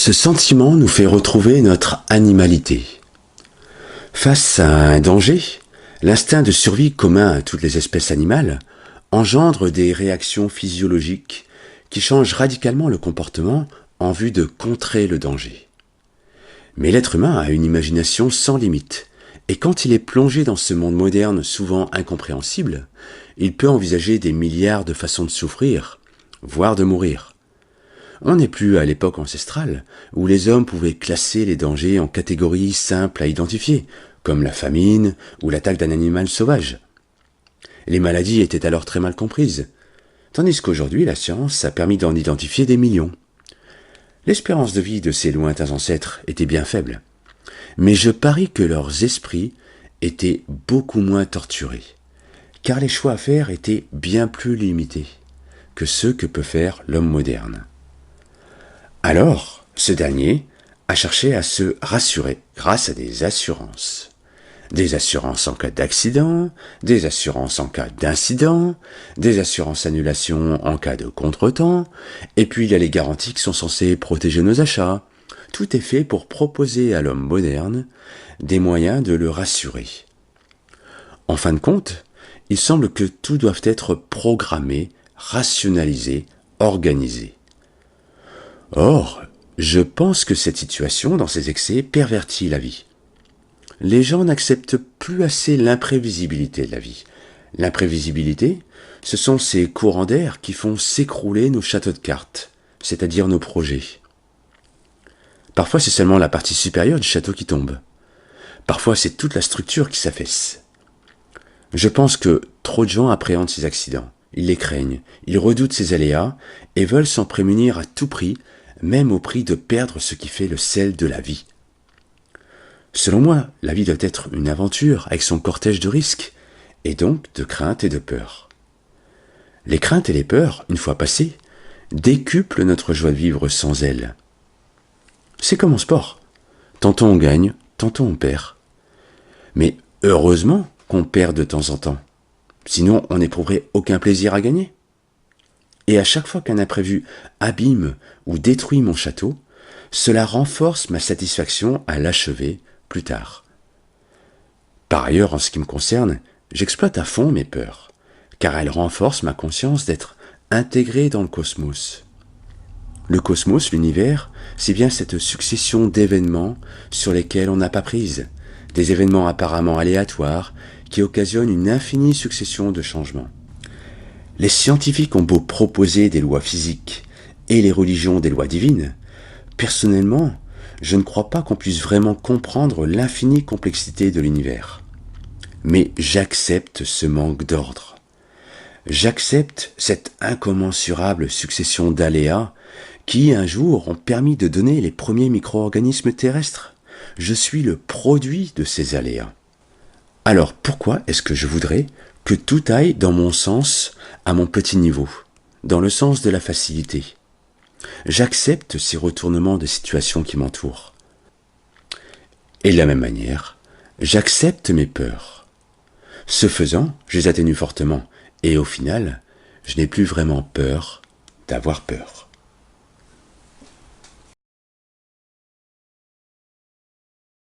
Ce sentiment nous fait retrouver notre animalité. Face à un danger, l'instinct de survie commun à toutes les espèces animales engendre des réactions physiologiques qui changent radicalement le comportement en vue de contrer le danger. Mais l'être humain a une imagination sans limite, et quand il est plongé dans ce monde moderne souvent incompréhensible, il peut envisager des milliards de façons de souffrir, voire de mourir. On n'est plus à l'époque ancestrale, où les hommes pouvaient classer les dangers en catégories simples à identifier, comme la famine ou l'attaque d'un animal sauvage. Les maladies étaient alors très mal comprises, tandis qu'aujourd'hui la science a permis d'en identifier des millions. L'espérance de vie de ces lointains ancêtres était bien faible, mais je parie que leurs esprits étaient beaucoup moins torturés, car les choix à faire étaient bien plus limités que ceux que peut faire l'homme moderne. Alors, ce dernier a cherché à se rassurer grâce à des assurances. Des assurances en cas d'accident, des assurances en cas d'incident, des assurances annulation en cas de contretemps, et puis il y a les garanties qui sont censées protéger nos achats. Tout est fait pour proposer à l'homme moderne des moyens de le rassurer. En fin de compte, il semble que tout doit être programmé, rationalisé, organisé. Or, je pense que cette situation, dans ses excès, pervertit la vie. Les gens n'acceptent plus assez l'imprévisibilité de la vie. L'imprévisibilité, ce sont ces courants d'air qui font s'écrouler nos châteaux de cartes, c'est-à-dire nos projets. Parfois, c'est seulement la partie supérieure du château qui tombe. Parfois, c'est toute la structure qui s'affaisse. Je pense que trop de gens appréhendent ces accidents. Ils les craignent, ils redoutent ces aléas et veulent s'en prémunir à tout prix, même au prix de perdre ce qui fait le sel de la vie. Selon moi, la vie doit être une aventure avec son cortège de risques, et donc de craintes et de peurs. Les craintes et les peurs, une fois passées, décuplent notre joie de vivre sans elles. C'est comme en sport. Tantôt on gagne, tantôt on perd. Mais heureusement qu'on perd de temps en temps. Sinon, on n'éprouverait aucun plaisir à gagner. Et à chaque fois qu'un imprévu abîme ou détruit mon château, cela renforce ma satisfaction à l'achever plus tard. Par ailleurs, en ce qui me concerne, j'exploite à fond mes peurs, car elles renforcent ma conscience d'être intégré dans le cosmos. Le cosmos, l'univers, c'est bien cette succession d'événements sur lesquels on n'a pas prise, des événements apparemment aléatoires qui occasionnent une infinie succession de changements. Les scientifiques ont beau proposer des lois physiques et les religions des lois divines, personnellement, je ne crois pas qu'on puisse vraiment comprendre l'infinie complexité de l'univers. Mais j'accepte ce manque d'ordre. J'accepte cette incommensurable succession d'aléas qui, un jour, ont permis de donner les premiers micro-organismes terrestres. Je suis le produit de ces aléas. Alors pourquoi est-ce que je voudrais que tout aille dans mon sens, à mon petit niveau, dans le sens de la facilité? J'accepte ces retournements de situation qui m'entourent. Et de la même manière, j'accepte mes peurs. Ce faisant, je les atténue fortement, et au final, je n'ai plus vraiment peur d'avoir peur.